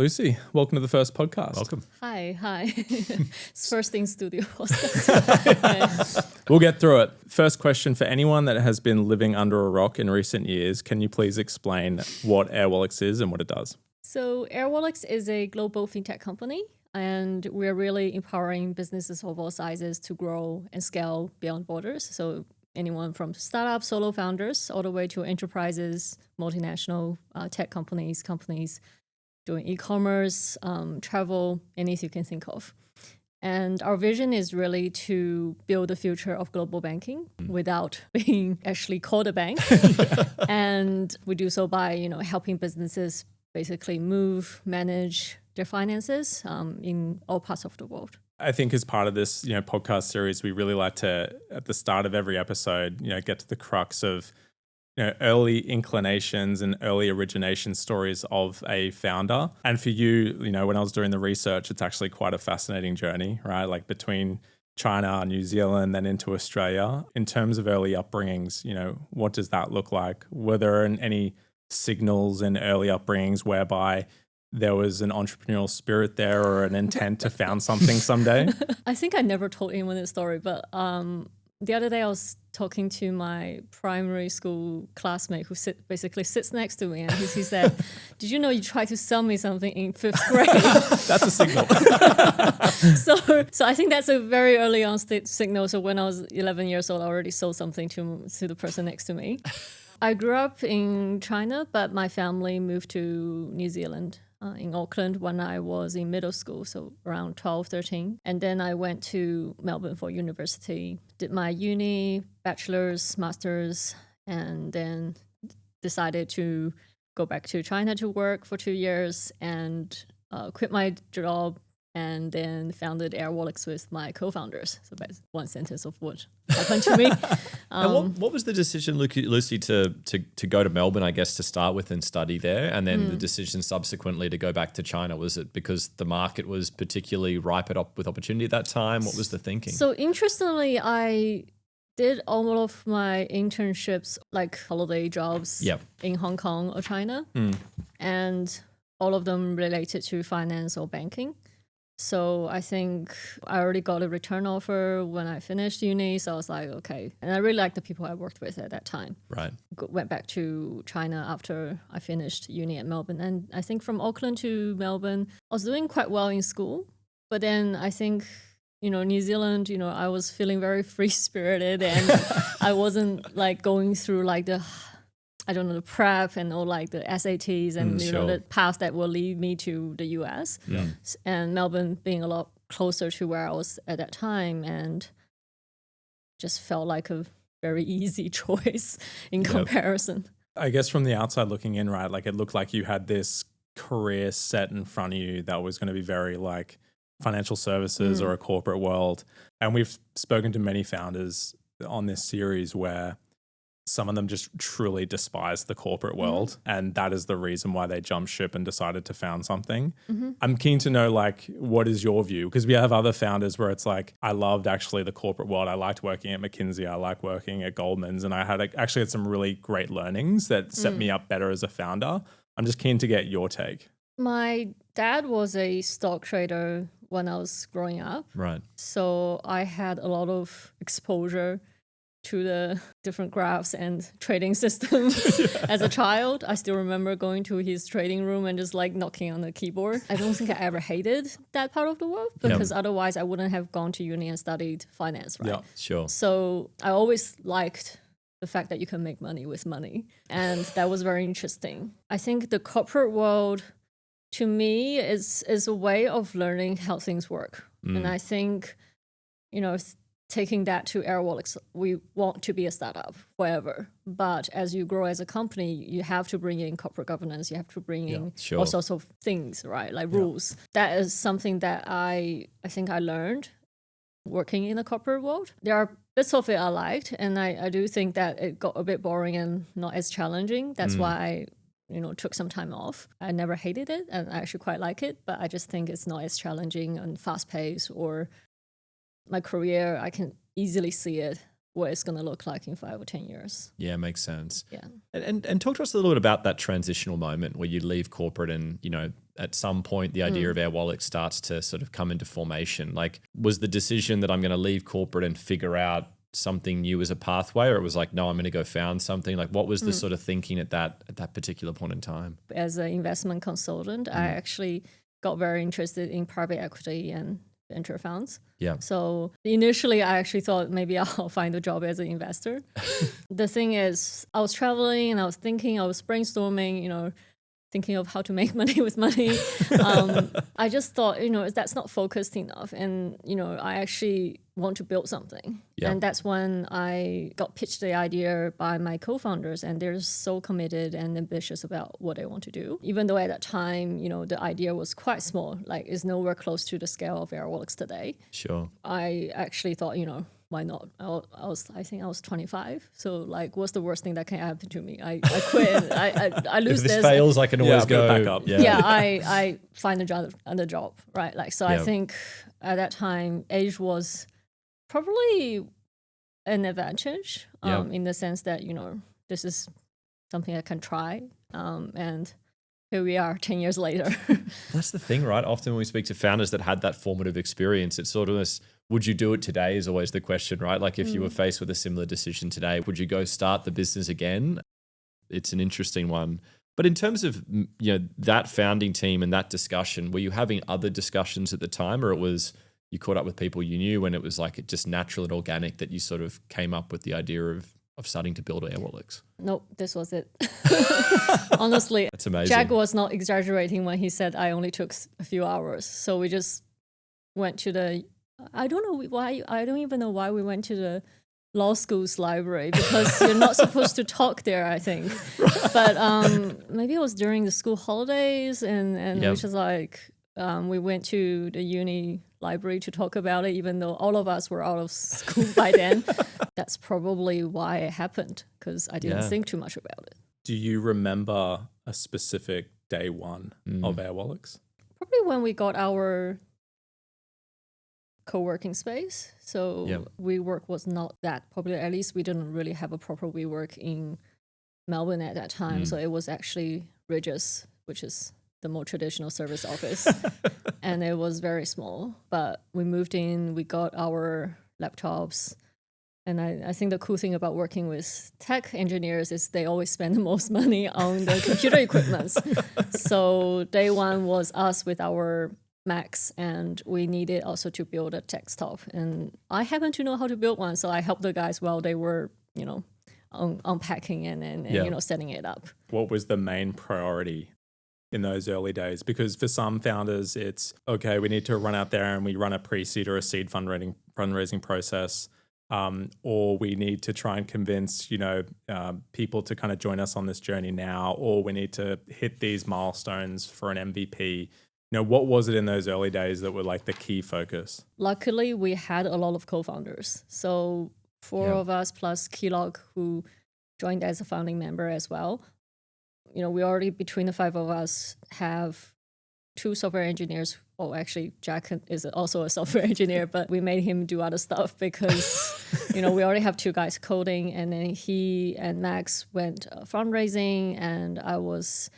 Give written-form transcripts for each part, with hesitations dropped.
Lucy, welcome to the first podcast. Welcome. Hi. It's first in studio podcast. We'll get through it. First question for anyone that has been living under a rock in recent years, can you please explain what Airwallex is and what it does? So Airwallex is a global fintech company, and we're really empowering businesses of all sizes to grow and scale beyond borders. So anyone from startups, solo founders, all the way to enterprises, multinational tech companies doing e-commerce, travel, anything you can think of. And our vision is really to build the future of global banking without being actually called a bank. And we do so by, helping businesses basically manage their finances in all parts of the world. I think as part of this, podcast series, we really like to, at the start of every episode, get to the crux of early inclinations and early origination stories of a founder. And for you, when I was doing the research, it's actually quite a fascinating journey, right? Like between China, New Zealand, then into Australia. In terms of early upbringings, what does that look like? Were there any signals in early upbringings whereby there was an entrepreneurial spirit there or an intent to found something someday? I think I never told anyone this story, but the other day I was talking to my primary school classmate who basically sits next to me, and he said, "Did you know you tried to sell me something in 5th grade?" That's a signal. So I think that's a very early on signal. So when I was 11 years old, I already sold something to the person next to me. I grew up in China, but my family moved to New Zealand. In Auckland when I was in middle school, so around 12, 13. And then I went to Melbourne for university, did my uni, bachelor's, master's, and then decided to go back to China to work for 2 years and quit my job and then founded Airwallex with my co-founders. So that's one sentence of what happened to me. And what was the decision, Lucy, to go to Melbourne, I guess, to start with and study there, and then the decision subsequently to go back to China? Was it because the market was particularly ripe with opportunity at that time? What was the thinking? So interestingly, I did all of my internships, like holiday jobs in Hong Kong or China, and all of them related to finance or banking. So I think I already got a return offer when I finished uni. So I was like, okay. And I really liked the people I worked with at that time. Right. Went back to China after I finished uni at Melbourne. And I think from Auckland to Melbourne, I was doing quite well in school. But then I think, New Zealand, I was feeling very free-spirited and I wasn't like going through like the prep and all like the SATs and the paths that will lead me to the US. Yeah. And Melbourne being a lot closer to where I was at that time, and just felt like a very easy choice in comparison. I guess from the outside looking in, right, like it looked like you had this career set in front of you that was going to be very like financial services or a corporate world. And we've spoken to many founders on this series where some of them just truly despise the corporate world, and that is the reason why they jumped ship and decided to found something. I'm keen to know, like, what is your view? Because we have other founders where it's like, I loved actually the corporate world. I liked working at McKinsey. I like working at Goldman's, and I had some really great learnings that set me up better as a founder. I'm just keen to get your take. My dad was a stock trader when I was growing up. Right. So I had a lot of exposure to the different graphs and trading systems as a child. I still remember going to his trading room and just like knocking on the keyboard. I don't think I ever hated that part of the world because otherwise I wouldn't have gone to uni and studied finance, right? Yeah, sure. So I always liked the fact that you can make money with money. And that was very interesting. I think the corporate world, to me, is a way of learning how things work. And I think, taking that to Airwallex, we want to be a startup forever. But as you grow as a company, you have to bring in corporate governance. You have to bring in all sorts of things, right? Like rules. That is something that I think I learned working in the corporate world. There are bits of it I liked, and I do think that it got a bit boring and not as challenging. That's why I took some time off. I never hated it and I actually quite like it, but I just think it's not as challenging and fast paced, or my career, I can easily see it, what it's going to look like in 5 or 10 years. Yeah, makes sense. Yeah. And talk to us a little bit about that transitional moment where you leave corporate and, at some point the idea of Airwallex starts to sort of come into formation. Like, was the decision that I'm going to leave corporate and figure out something new as a pathway, or it was like, no, I'm going to go found something? Like, what was the sort of thinking at that particular point in time? As an investment consultant, I actually got very interested in private equity and venture funds. Yeah. So initially, I actually thought maybe I'll find a job as an investor. The thing is, I was traveling and I was brainstorming, thinking of how to make money with money. I just thought, that's not focused enough. And, I actually want to build something. Yeah. And that's when I got pitched the idea by my co-founders, and they're so committed and ambitious about what they want to do. Even though at that time, the idea was quite small, like it's nowhere close to the scale of Airwallex today. Sure. I actually thought, why not? I think I was 25. So like, what's the worst thing that can happen to me? I quit. I lose If this fails, I can always go back up. Yeah, I find another job, right? Like, so I Yeah. think at that time, age was probably an advantage in the sense that, this is something I can try. And here we are 10 years later. That's the thing, right? Often when we speak to founders that had that formative experience, it's sort of this, would you do it today is always the question, right? Like, if you were faced with a similar decision today, would you go start the business again? It's an interesting one. But in terms of, that founding team and that discussion, were you having other discussions at the time, or it was you caught up with people you knew and it was like it just natural and organic that you sort of came up with the idea of starting to build Airwallex? Nope, this was it. Honestly, that's amazing. Jack was not exaggerating when he said I only took a few hours. So we just went to I don't even know why we went to the law school's library, because you're not supposed to talk there, I think. But maybe it was during the school holidays, and which is like, we went to the uni library to talk about it, even though all of us were out of school by then. That's probably why it happened, because I didn't think too much about it. Do you remember a specific day one of Airwallex? Probably when we got our co-working space. So WeWork was not that popular. At least we didn't really have a proper WeWork in Melbourne at that time. So it was actually Regis, which is the more traditional service office. And it was very small. But we moved in, we got our laptops. And I think the cool thing about working with tech engineers is they always spend the most money on the computer equipment. So day one was us with our Macs, and we needed also to build a desktop. And I happen to know how to build one, so I helped the guys while they were, unpacking and setting it up. What was the main priority in those early days? Because for some founders, it's, okay, we need to run out there and we run a pre-seed or a seed fundraising process. Or we need to try and convince, people to kind of join us on this journey now, or we need to hit these milestones for an MVP. What was it in those early days that were like the key focus? Luckily, we had a lot of co-founders. So 4 of us plus Keylog, who joined as a founding member as well. We already, between the 5 of us, have 2 software engineers. Oh, actually, Jack is also a software engineer, but we made him do other stuff because, we already have 2 guys coding, and then he and Max went fundraising, and I was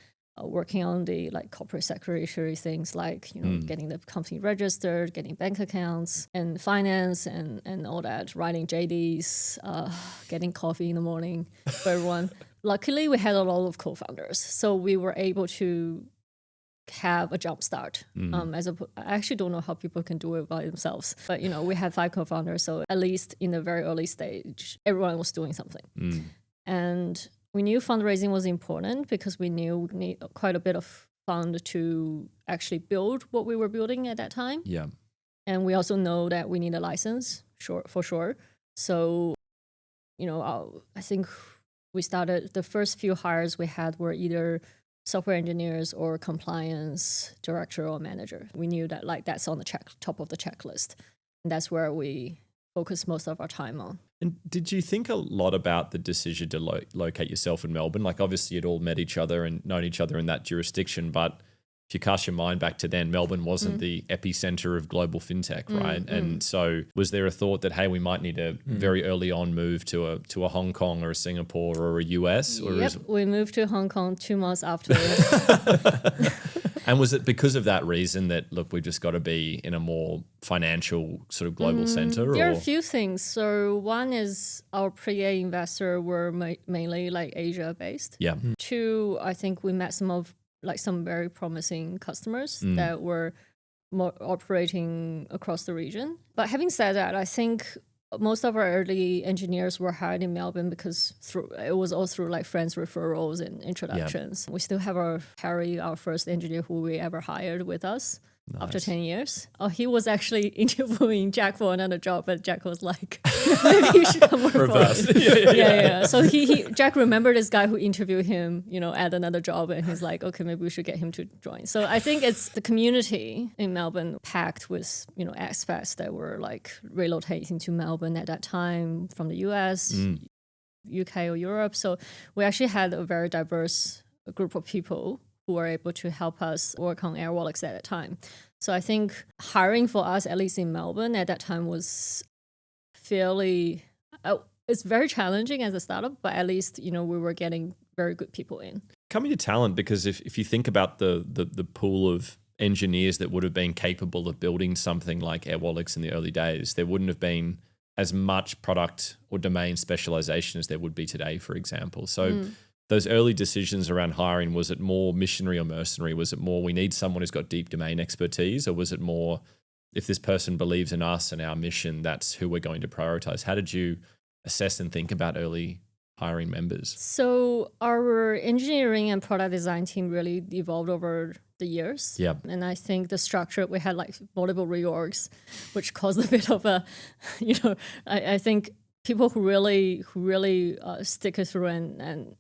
working on the corporate secretary things, getting the company registered, getting bank accounts and finance and all that, writing JDs, getting coffee in the morning for everyone. Luckily, we had a lot of co-founders, so we were able to have a jump start. I actually don't know how people can do it by themselves, but we had 5 co-founders, so at least in the very early stage, everyone was doing something. And we knew fundraising was important because we knew we need quite a bit of fund to actually build what we were building at that time. Yeah. And we also know that we need a license, for sure. So, I think we started, the first few hires we had were either software engineers or compliance director or manager. We knew that that's on the top of the checklist. And that's where we focus most of our time on. And did you think a lot about the decision to locate yourself in Melbourne? Like obviously you'd all met each other and known each other in that jurisdiction, but if you cast your mind back to then, Melbourne wasn't the epicenter of global fintech, right? And so was there a thought that, hey, we might need to very early on move to a Hong Kong or a Singapore or a US? Or We moved to Hong Kong 2 months after. And was it because of that reason that, look, we've just got to be in a more financial sort of global center? There are a few things. So one is our pre-A investor were mainly like Asia based. Yeah. Two, I think we met some very promising customers that were more operating across the region. But having said that, I think most of our early engineers were hired in Melbourne because it was all through like friends referrals and introductions. We still have Harry, our first engineer who we ever hired with us. Nice. After 10 years. He was actually interviewing Jack for another job, but Jack was like, maybe you should come work for us. Yeah. So Jack remembered this guy who interviewed him, at another job, and he's like, okay, maybe we should get him to join. So I think it's the community in Melbourne packed with, expats that were like relocating to Melbourne at that time from the US, UK or Europe. So we actually had a very diverse group of people who were able to help us work on Airwallex at that time. So I think hiring for us, at least in Melbourne at that time, was fairly, it's very challenging as a startup, but at least, we were getting very good people in. Coming to talent, because if you think about the pool of engineers that would have been capable of building something like Airwallex in the early days, there wouldn't have been as much product or domain specialization as there would be today, for example. So those early decisions around hiring, was it more missionary or mercenary? Was it more we need someone who's got deep domain expertise, or was it more if this person believes in us and our mission, that's who we're going to prioritize? How did you assess and think about early hiring members? So our engineering and product design team really evolved over the years. Yeah. And I think the structure, we had like multiple reorgs, which caused a bit of a, I think people who really stick it through and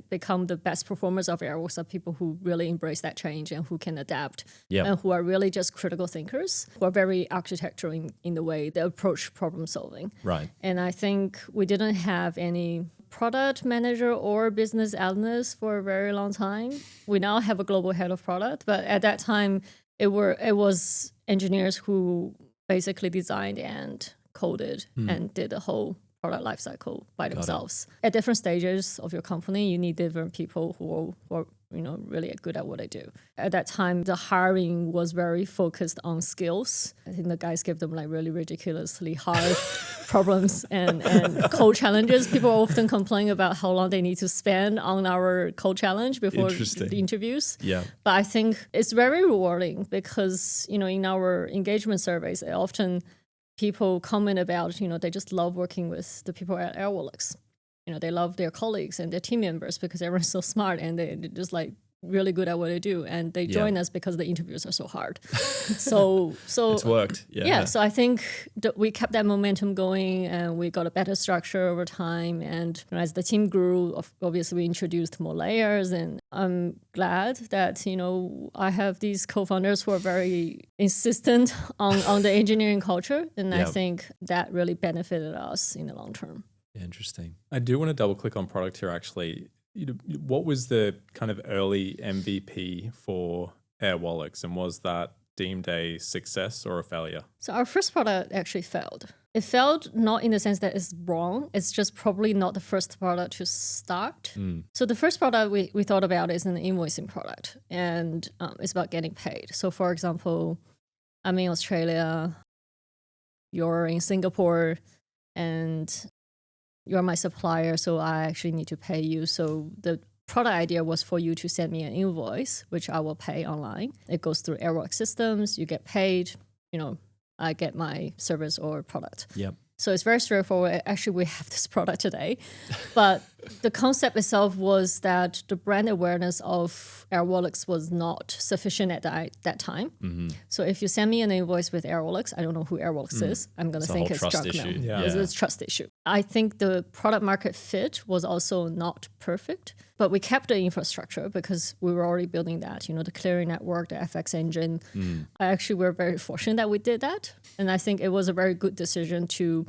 become the best performers of Airwallex are people who really embrace that change and who can adapt and who are really just critical thinkers, who are very architectural in the way they approach problem solving. Right. And I think we didn't have any product manager or business analyst for a very long time. We now have a global head of product, but at that time it was engineers who basically designed and coded and did the whole product lifecycle by themselves. At different stages of your company, you need different people who are really good at what they do. At that time, the hiring was very focused on skills. I think the guys gave them like really ridiculously hard problems and code challenges. People often complain about how long they need to spend on our code challenge before the interviews. Yeah. But I think it's very rewarding because, in our engagement surveys, often people comment about, they just love working with the people at Airwallex. They love their colleagues and their team members because everyone's so smart and they're just like really good at what they do. And they join us because the interviews are so hard. So it's worked. Yeah. So I think we kept that momentum going and we got a better structure over time. And as the team grew, obviously we introduced more layers. And I'm glad that, I have these co-founders who are very insistent on the engineering culture. And I think that really benefited us in the long term. Interesting. I do want to double click on product here actually. What was the kind of early MVP for Airwallex, and was that deemed a success or a failure? So our first product actually failed. It failed not in the sense that it's wrong, it's just probably not the first product to start. So the first product we thought about is an invoicing product, and it's about getting paid. So for example, I'm in Australia, you're in Singapore, and you're my supplier, so I actually need to pay you. So the product idea was for you to send me an invoice, which I will pay online. It goes through Airwallex systems, you get paid, I get my service or product. Yep. So it's very straightforward. Actually, we have this product today. But the concept itself was that the brand awareness of Airwallex was not sufficient at that time. Mm-hmm. So if you send me an invoice with Airwallex, I don't know who Airwallex is. I'm going to think it's junk mail. Yeah. It's a trust issue. I think the product market fit was also not perfect, but we kept the infrastructure because we were already building that, the clearing network, the FX engine. I actually were very fortunate that we did that. And I think it was a very good decision to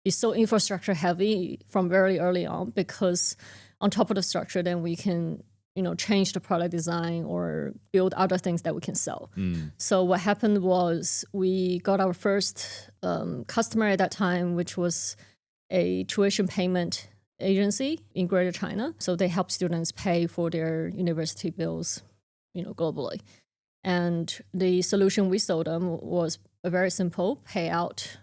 be so infrastructure heavy from very early on, because on top of the structure, then we can change the product design or build other things that we can sell. So what happened was we got our first customer at that time, which was a tuition payment agency in Greater China. So they help students pay for their university bills, globally. And the solution we sold them was a very simple payout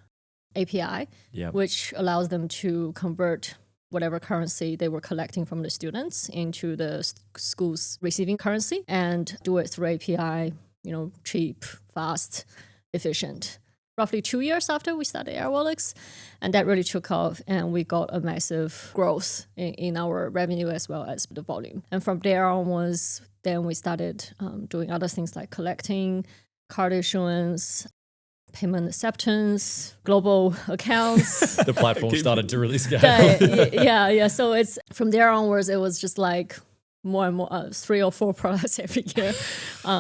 API, which allows them to convert whatever currency they were collecting from the students into the school's receiving currency and do it through API, cheap, fast, efficient. Roughly 2 years after we started Airwallex, and that really took off, and we got a massive growth in our revenue as well as the volume. And from there onwards, then we started doing other things like collecting, card issuance, payment acceptance, global accounts. The platform started to really scale. Yeah. So it's from there onwards, it was just like more and more, 3 or 4 products every year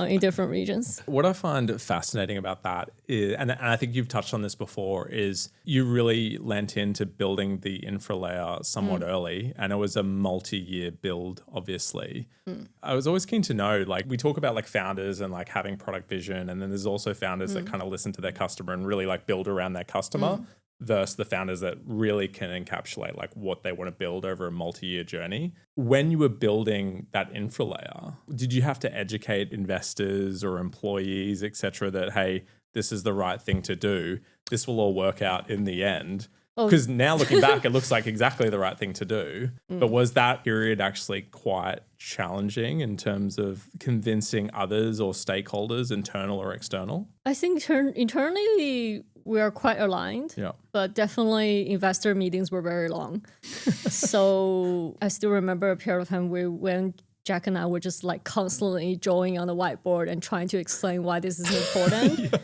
in different regions. What I find fascinating about that is, and I think you've touched on this before, is you really lent into building the infra layer somewhat early, and it was a multi-year build, obviously. I was always keen to know, like, we talk about like founders and like having product vision, and then there's also founders that kind of listen to their customer and really like build around their customer. Versus the founders that really can encapsulate like what they want to build over a multi-year journey. When you were building that infra layer, did you have to educate investors or employees, et cetera, that, hey, this is the right thing to do. This will all work out in the end. Because now looking back, it looks like exactly the right thing to do. But was that period actually quite challenging in terms of convincing others or stakeholders, internal or external? I think internally we are quite aligned, but definitely investor meetings were very long. So I still remember a period of time when Jack and I were just like constantly drawing on the whiteboard and trying to explain why this is important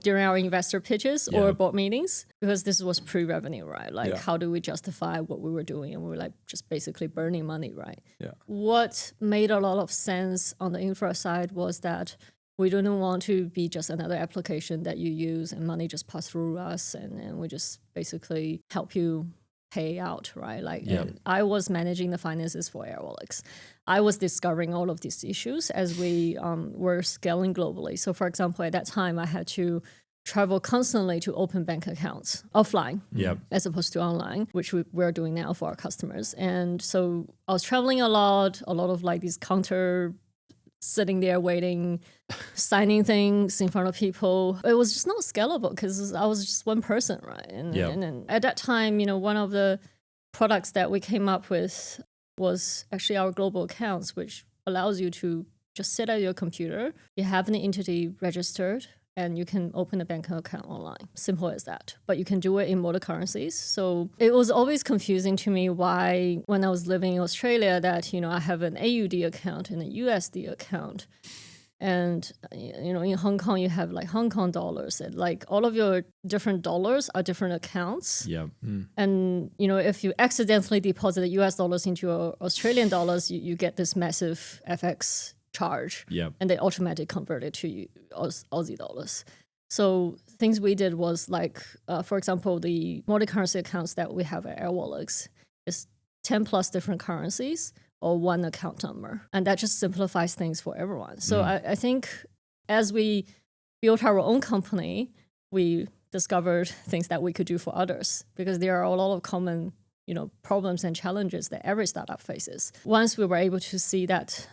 during our investor pitches or board meetings, because this was pre-revenue, right? Like how do we justify what we were doing? And we were like just basically burning money, right? What made a lot of sense on the infra side was that we didn't want to be just another application that you use and money just pass through us and we just basically help you pay out, right? Like I was managing the finances for Airwallex. I was discovering all of these issues as we were scaling globally. So for example, at that time, I had to travel constantly to open bank accounts offline as opposed to online, which we're doing now for our customers. And so I was traveling a lot of like these counter sitting there waiting, signing things in front of people. It was just not scalable because I was just one person, right? And at that time, one of the products that we came up with was actually our global accounts, which allows you to just sit at your computer, you have an entity registered, and you can open a bank account online. Simple as that. But you can do it in multiple currencies. So it was always confusing to me why, when I was living in Australia, that, I have an AUD account and a USD account. And, in Hong Kong, you have like Hong Kong dollars. And like all of your different dollars are different accounts. And, if you accidentally deposit the US dollars into your Australian dollars, you get this massive FX charge, and they automatically convert it to Aussie dollars. So things we did was like, for example, the multi-currency accounts that we have at Airwallex is 10 plus different currencies or one account number, and that just simplifies things for everyone. So I think as we built our own company, we discovered things that we could do for others because there are a lot of common, problems and challenges that every startup faces. Once we were able to see that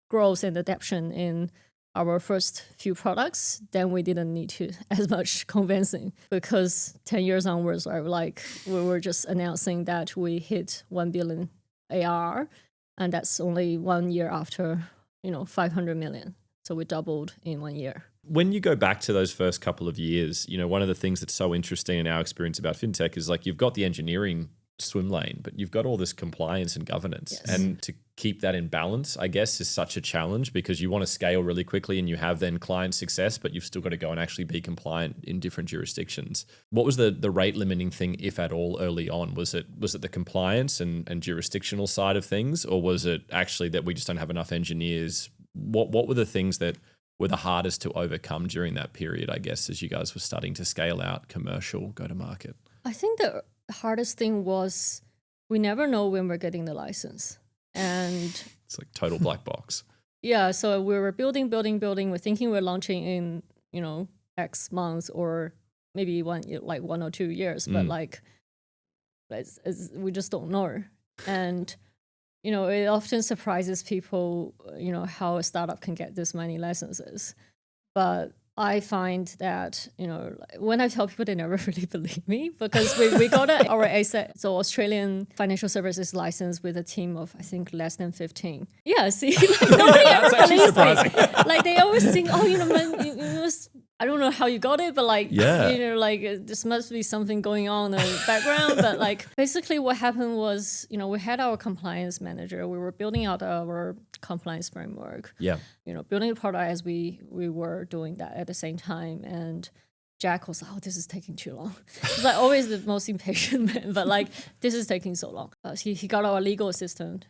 growth and adaptation in our first few products, then we didn't need to as much convincing because 10 years onwards, right, we were just announcing that we hit 1 billion ARR, and that's only 1 year after, 500 million. So we doubled in 1 year. When you go back to those first couple of years, one of the things that's so interesting in our experience about fintech is like you've got the engineering swim lane, but you've got all this compliance and governance. Yes. And to keep that in balance, I guess, is such a challenge because you want to scale really quickly and you have then client success, but you've still got to go and actually be compliant in different jurisdictions. What was the rate limiting thing, if at all, early on? Was it the compliance and jurisdictional side of things, or was it actually that we just don't have enough engineers? What were the things that were the hardest to overcome during that period, I guess, as you guys were starting to scale out commercial go-to-market? I think the hardest thing was we never know when we're getting the license. And it's like total black box. Yeah, so we were building. We're thinking we're launching in, X months or maybe 1 or 2 years, but we just don't know. And it often surprises people, how a startup can get this many licenses. But I find that, when I tell people, they never really believe me because we got our ASIC, so Australian financial services license with a team of, I think, less than 15. Yeah, see, nobody ever believes me. Like, they always think, man, I don't know how you got it, but this must be something going on in the background. But basically what happened was, we had our compliance manager. We were building out our compliance framework. Yeah. Building the product as we were doing that at the same time. And Jack was like, this is taking too long. He's like always the most impatient man, but this is taking so long. He got our legal assistant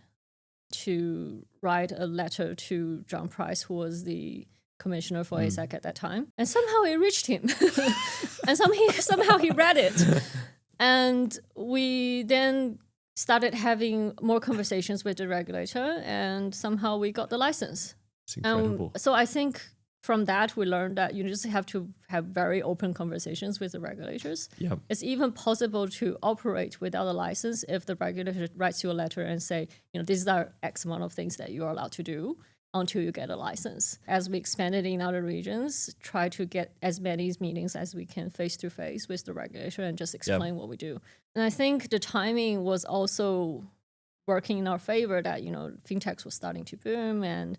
to write a letter to John Price, who was the commissioner for ASIC at that time, and somehow it reached him, and somehow he read it, and we then started having more conversations with the regulator, and somehow we got the license. It's incredible. So I think from that we learned that you just have to have very open conversations with the regulators. Yeah, it's even possible to operate without a license if the regulator writes you a letter and say, these are X amount of things that you're allowed to do until you get a license. As we expanded in other regions, try to get as many meetings as we can face-to-face with the regulator and just explain what we do. And I think the timing was also working in our favor that, fintechs were starting to boom and,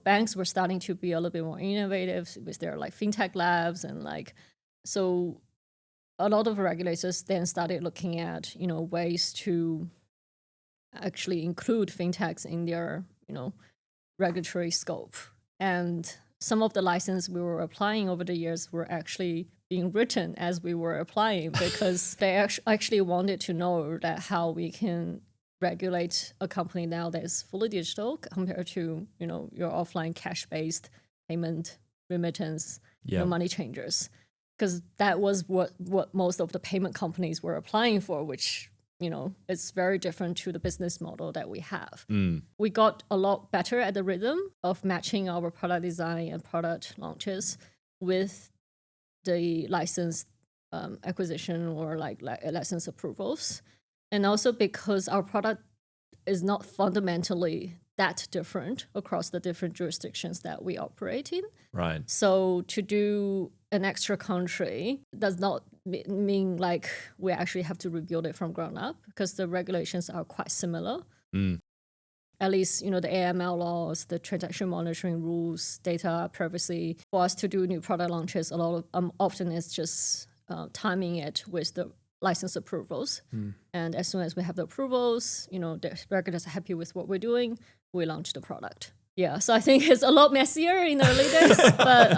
banks were starting to be a little bit more innovative with their fintech labs. And so a lot of regulators then started looking at, ways to actually include fintechs in their, regulatory scope. And some of the licenses we were applying over the years were actually being written as we were applying because they actually wanted to know that how we can regulate a company now that is fully digital compared to, your offline cash-based payment, remittance, money changers. Because that was what most of the payment companies were applying for, which it's very different to the business model that we have. We got a lot better at the rhythm of matching our product design and product launches with the license acquisition or license approvals. And also because our product is not fundamentally that different across the different jurisdictions that we operate in. Right. So to do an extra country does not mean we actually have to rebuild it from ground up because the regulations are quite similar. At least, the AML laws, the transaction monitoring rules, data privacy. For us to do new product launches, a lot of often it's just timing it with the license approvals. And as soon as we have the approvals, the regulators are happy with what we're doing, we launch the product. Yeah, so I think it's a lot messier in the early days, but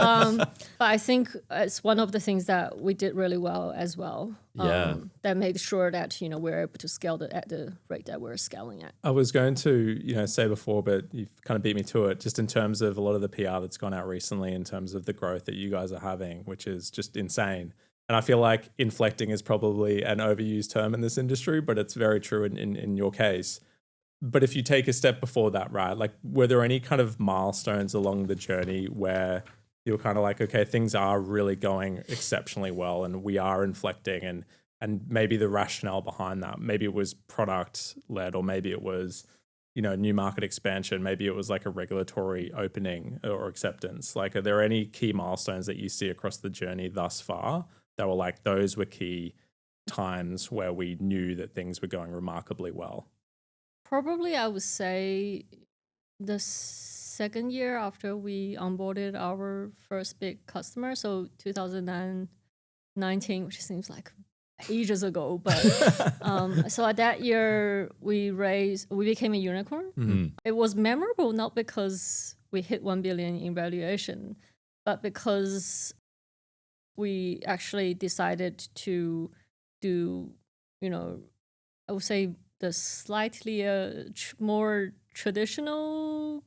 I think it's one of the things that we did really well as well. That made sure that we're able to scale at the rate that we're scaling at. I was going to say before, but you've kind of beat me to it. Just in terms of a lot of the PR that's gone out recently, in terms of the growth that you guys are having, which is just insane. And I feel like inflecting is probably an overused term in this industry, but it's very true in your case. But if you take a step before that, right, were there any kind of milestones along the journey where you were kind of okay, things are really going exceptionally well and we are inflecting and maybe the rationale behind that, maybe it was product led or maybe it was, new market expansion, maybe it was a regulatory opening or acceptance. Are there any key milestones that you see across the journey thus far that were those were key times where we knew that things were going remarkably well? Probably I would say the second year after we onboarded our first big customer, so 2019, which seems like ages ago. But so at that year, we became a unicorn. It was memorable not because we hit 1 billion in valuation, but because we actually decided to do, I would say the slightly more traditional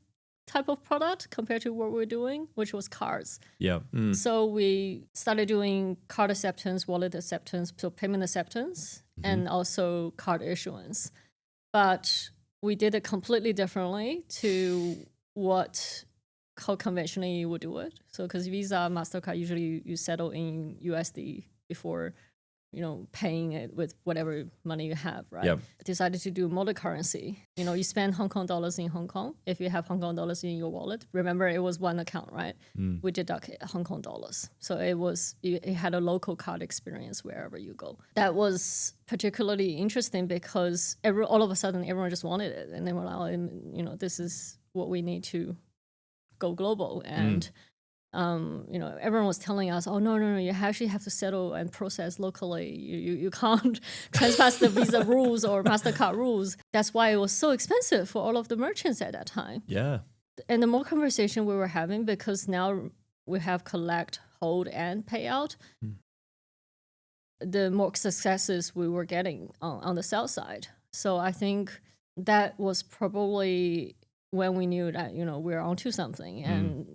type of product compared to what we're doing, which was cards. Yeah. So we started doing card acceptance, wallet acceptance, so payment acceptance, and also card issuance. But we did it completely differently to how conventionally you would do it. So because Visa, MasterCard, usually you settle in USD before paying it with whatever money you have, right? Yep. Decided to do multi-currency. You spend Hong Kong dollars in Hong Kong. If you have Hong Kong dollars in your wallet, remember it was one account, right? We deduct Hong Kong dollars. So it had a local card experience wherever you go. That was particularly interesting because all of a sudden everyone just wanted it. And they were like, this is what we need to go global. And everyone was telling us, oh, no, you actually have to settle and process locally. You can't trespass the Visa rules or MasterCard rules. That's why it was so expensive for all of the merchants at that time. Yeah. And the more conversation we were having, because now we have collect, hold, and payout, the more successes we were getting on the sell side. So I think that was probably when we knew that, we're onto something. And,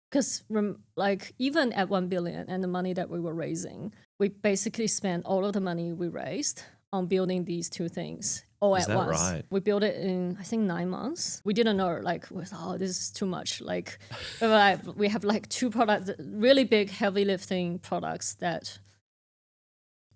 because even at 1 billion and the money that we were raising, we basically spent all of the money we raised on building these two things all at once. Right? We built it in, I think, 9 months. We didn't know, this is too much. We have two products, really big, heavy lifting products that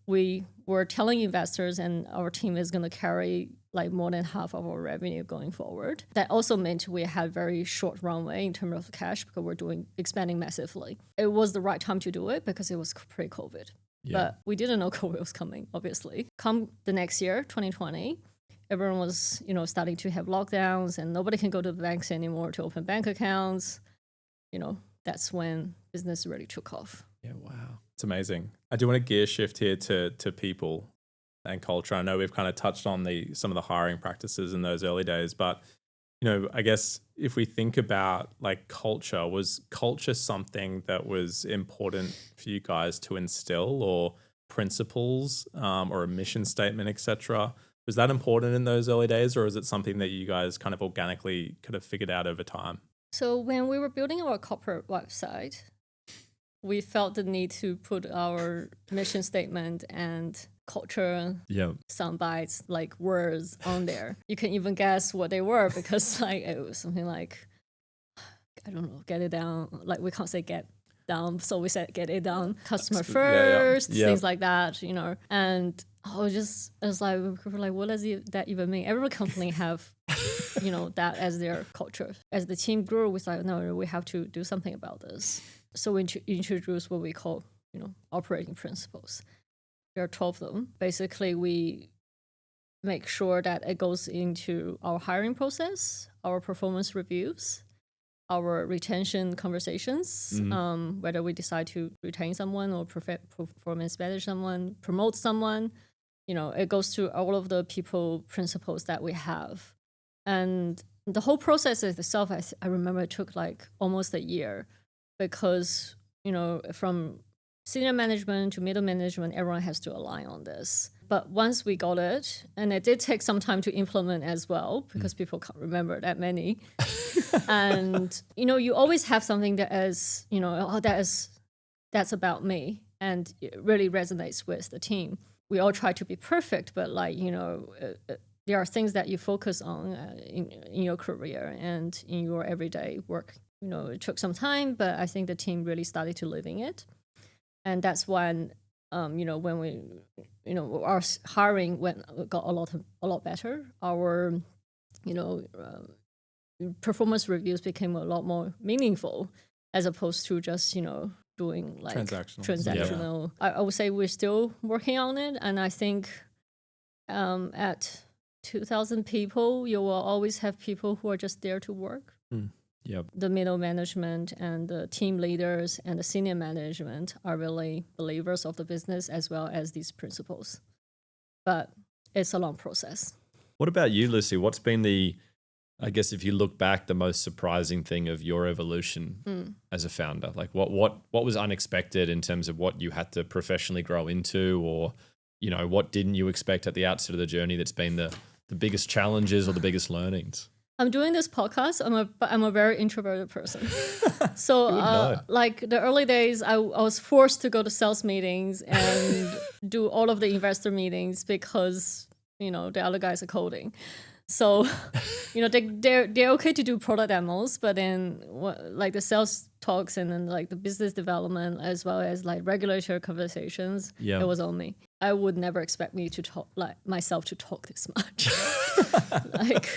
we were telling investors, and our team is going to carry more than half of our revenue going forward. That also meant we had very short runway in terms of cash because we're expanding massively. It was the right time to do it because it was pre-COVID. Yeah. But we didn't know COVID was coming, obviously. Come the next year, 2020, everyone was, starting to have lockdowns and nobody can go to the banks anymore to open bank accounts. That's when business really took off. Yeah, wow. It's amazing. I do want to gear shift here to people and culture. I know we've kind of touched on some of the hiring practices in those early days, but I guess if we think about culture, was culture something that was important for you guys to instill, or principles, or a mission statement, etc.? Was that important in those early days, or is it something that you guys kind of organically could have figured out over time? So when we were building our corporate website, we felt the need to put our mission statement and culture sound bites, words on there. You can even guess what they were because it was something I don't know, get it down. We can't say get down, so we said get it down. Customer first, things like that, And we were like, what does that even mean? Every company have, that as their culture. As the team grew, we thought, no, we have to do something about this. So we introduced what we call, operating principles. There are 12 of them. Basically, we make sure that it goes into our hiring process, our performance reviews, our retention conversations, whether we decide to retain someone or performance manage someone, promote someone. It goes through all of the people principles that we have. And the whole process itself, I remember it took almost a year. Because, from senior management to middle management, everyone has to align on this. But once we got it, and it did take some time to implement as well, because people can't remember that many. And, you always have something that is, that's about me. And it really resonates with the team. We all try to be perfect, but there are things that you focus on in your career and in your everyday work. It took some time, but I think the team really started to living it. And that's when, when we, our hiring got a lot better. Our, performance reviews became a lot more meaningful as opposed to just, doing transactional. Yeah. I would say we're still working on it. And I think at 2,000 people, you will always have people who are just there to work. Yep. The middle management and the team leaders and the senior management are really believers of the business as well as these principles. But it's a long process. What about you, Lucy? What's been I guess if you look back, the most surprising thing of your evolution as a founder? Like what was unexpected in terms of what you had to professionally grow into, or, what didn't you expect at the outset of the journey that's been the biggest challenges or the biggest learnings? I'm doing this podcast. I'm a very introverted person. So like the early days, I was forced to go to sales meetings and do all of the investor meetings because, the other guys are coding. So, they're okay to do product demos, but then like the sales talks and then like the business development as well as like regulatory conversations, it was on me. I would never expect me to talk myself to talk this much. Like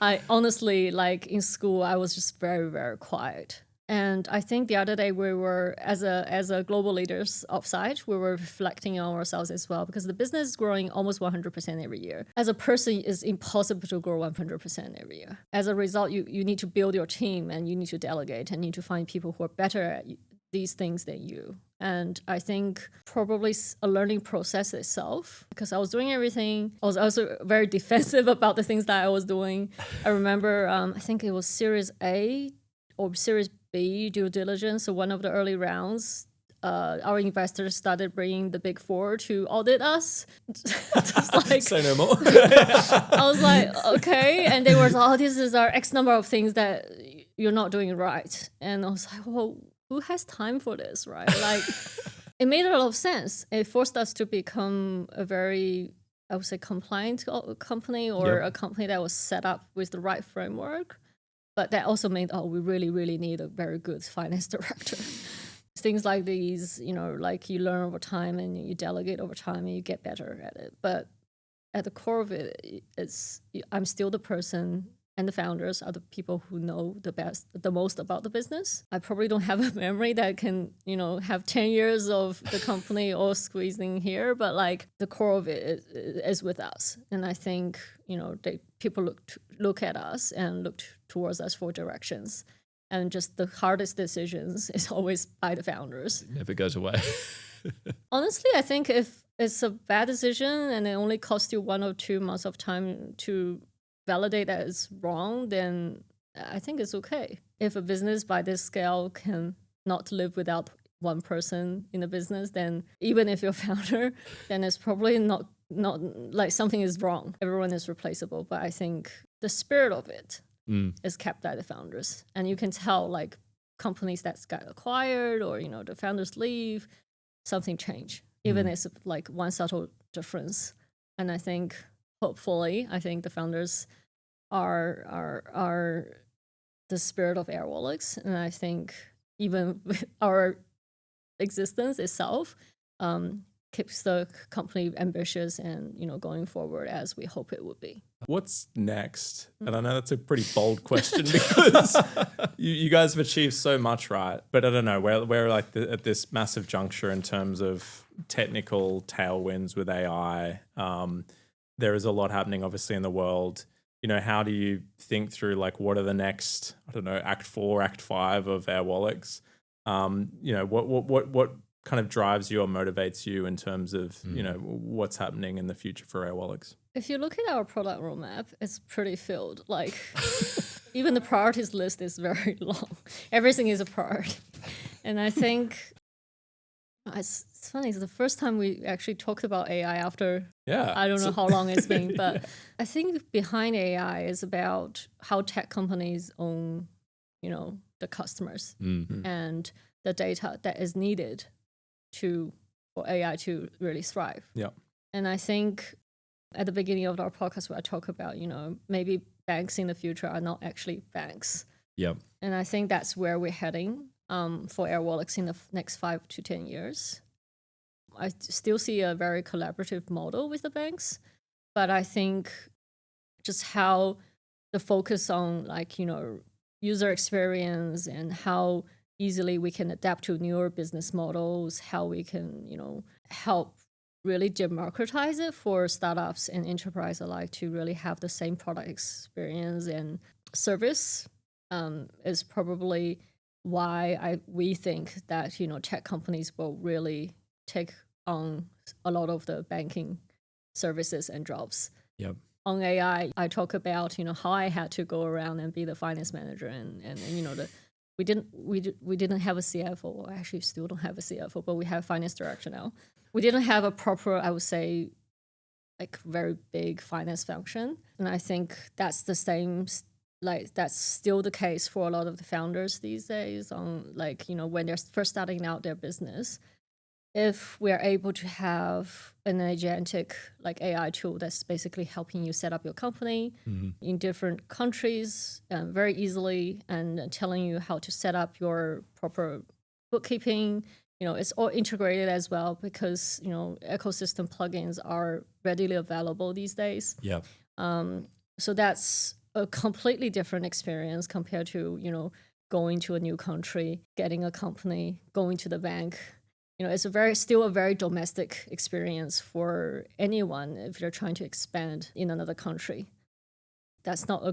I honestly, like in school, I was just very, very quiet. And I think the other day we were, as a global leaders offsite, we were reflecting on ourselves as well, because the business is growing almost 100% every year. As a person, it's impossible to grow 100% every year. As a result, you need to build your team and you need to delegate and you need to find people who are better at these things than you. And I think probably a learning process itself, because I was doing everything. I was also very defensive about the things that I was doing. I remember, I think it was Series A or Series B due diligence. So one of the early rounds, our investors started bringing the Big Four to audit us. Just like, say no more. I was like, okay. And they were like, this is our X number of things that you're not doing right. And I was like, well, who has time for this, right? Like, it made a lot of sense. It forced us to become a very, I would say, compliant company, or a company that was set up with the right framework. But that also meant, we really, really need a very good finance director. Things like these, like you learn over time and you delegate over time and you get better at it. But at the core of it, I'm still the person, and the founders are the people who know the most about the business. I probably don't have a memory that can, have 10 years of the company all squeezing here, but like the core of it is with us. And I think, people look at us and look towards us for directions. And just the hardest decisions is always by the founders. It never goes away. Honestly, I think if it's a bad decision and it only costs you 1 or 2 months of time to validate that it's wrong, then I think it's okay. If a business by this scale can not live without one person in the business, then even if you're a founder, then it's probably not like something is wrong. Everyone is replaceable. But I think the spirit of it is kept by the founders. And you can tell like companies that got acquired or, the founders leave, something changed. Even it's like one subtle difference. And I think hopefully, the founders are the spirit of Airwallex, and I think even with our existence itself keeps the company ambitious and going forward as we hope it would be. What's next? And I know that's a pretty bold question because you guys have achieved so much, right? But I don't know, we're like at this massive juncture in terms of technical tailwinds with AI. There is a lot happening, obviously, in the world. How do you think through, like, what are the next, I don't know, Act 4, Act 5 of Airwallex? What kind of drives you or motivates you in terms of, what's happening in the future for Airwallex? If you look at our product roadmap, it's pretty filled. Like, even the priorities list is very long. Everything is a priority. And I think it's funny, it's the first time we actually talked about AI after, I don't know how long it's been, but I think behind AI is about how tech companies own, the customers and the data that is needed for AI to really thrive. Yeah. And I think at the beginning of our podcast, where I talk about, maybe banks in the future are not actually banks. Yeah. And I think that's where we're heading. For Airwallex in the next 5 to 10 years. I still see a very collaborative model with the banks, but I think just how the focus on user experience and how easily we can adapt to newer business models, how we can, help really democratize it for startups and enterprise alike to really have the same product experience and service is probably why we think that, tech companies will really take on a lot of the banking services and jobs. Yep. On AI, I talk about, how I had to go around and be the finance manager and we didn't have a CFO. I actually still don't have a CFO, but we have finance director now. We didn't have a proper, I would say, like very big finance function. And I think that's the same, like that's still the case for a lot of the founders these days on when they're first starting out their business. If we are able to have an agentic like AI tool that's basically helping you set up your company in different countries very easily and telling you how to set up your proper bookkeeping, it's all integrated as well because, ecosystem plugins are readily available these days. Yeah. So that's a completely different experience compared to, going to a new country, getting a company, going to the bank. It's still a very domestic experience for anyone if you're trying to expand in another country. That's not a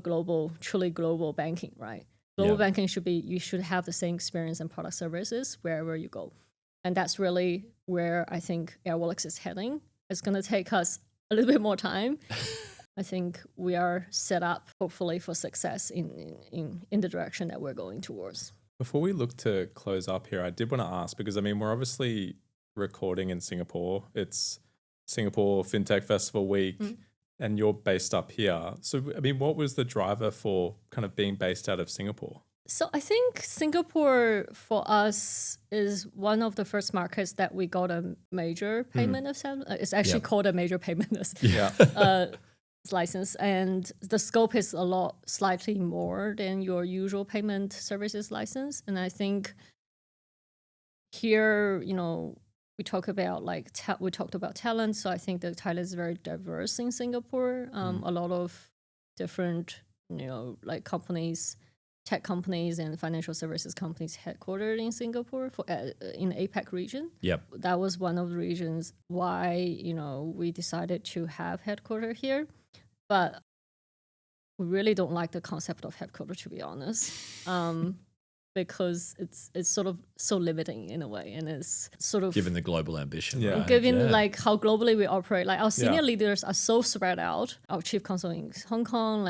truly global banking, right? Global banking you should have the same experience and product services wherever you go. And that's really where I think Airwallex is heading. It's going to take us a little bit more time. I think we are set up, hopefully, for success in the direction that we're going towards. Before we look to close up here, I did want to ask, because we're obviously recording in Singapore. It's Singapore FinTech Festival Week, and you're based up here. So, what was the driver for kind of being based out of Singapore? So I think Singapore for us is one of the first markets that we got a major payment it's actually called a major payment license, and the scope is a lot slightly more than your usual payment services license. And I think here, we talk about we talked about talent. So I think the talent is very diverse in Singapore. A lot of different, companies, tech companies and financial services companies headquartered in Singapore in the APAC region. Yep. That was one of the reasons why, we decided to have headquartered here. But we really don't like the concept of headquarters, to be honest, because it's sort of so limiting in a way, and it's sort of given the global ambition, right? Given how globally we operate, our senior leaders are so spread out. Our chief counsel in Hong Kong,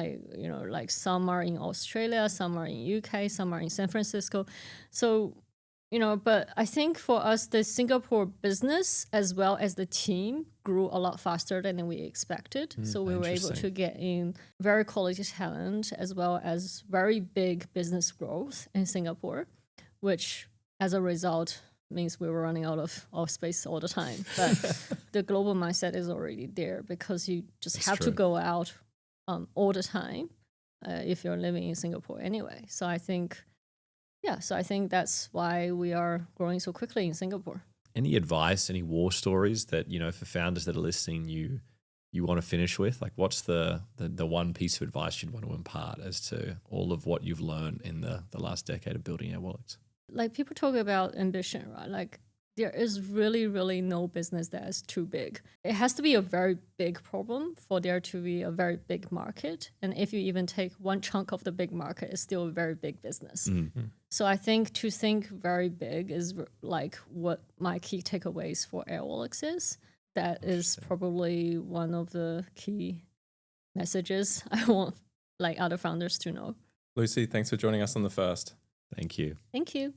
some are in Australia, some are in UK, some are in San Francisco, so. But I think for us, the Singapore business as well as the team grew a lot faster than we expected. So we were able to get in very quality talent as well as very big business growth in Singapore, which as a result means we were running out of space all the time. But the global mindset is already there because you just have to go out all the time if you're living in Singapore anyway. So I think that's why we are growing so quickly in Singapore. Any advice, any war stories that, for founders that are listening, you want to finish with? Like, what's the one piece of advice you'd want to impart as to all of what you've learned in the last decade of building Airwallex? People talk about ambition, right? There is really, really no business that is too big. It has to be a very big problem for there to be a very big market. And if you even take one chunk of the big market, it's still a very big business. Mm-hmm. So I think to think very big is what my key takeaways for Airwallex is. That is probably one of the key messages I want other founders to know. Lucy, thanks for joining us on The First. Thank you. Thank you.